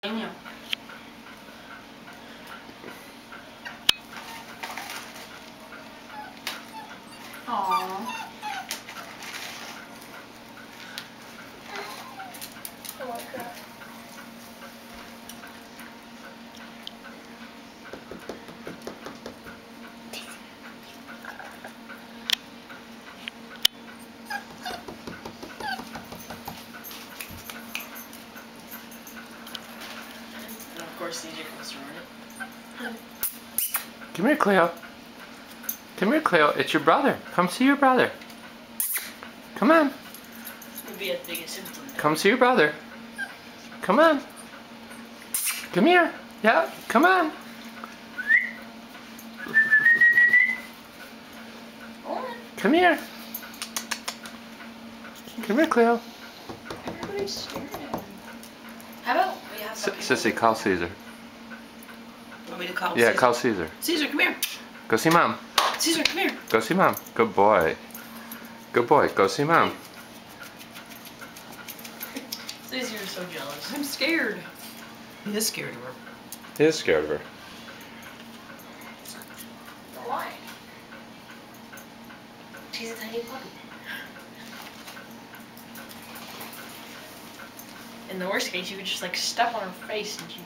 Aww. Oh my God. And of course, CJ comes to run it. Come here, Cleo. Come here, Cleo. It's your brother. Come see your brother. Come on. This would be as big as symptom. Come see your brother. Come on. Come here. Yeah, come on. Come here. Come here, Cleo. Everybody's staring at him. How about we have some Sissy, call Caesar. Want me to call Yeah, Caesar? call Caesar. Caesar, come here. Go see Mom. Caesar, come here. Go see Mom. Good boy. Good boy. Go see Mom. Caesar is so jealous. I'm scared. He is scared of her. He is scared of her. Why? She's a tiny puppy. In the worst case, you could just like step on her face and she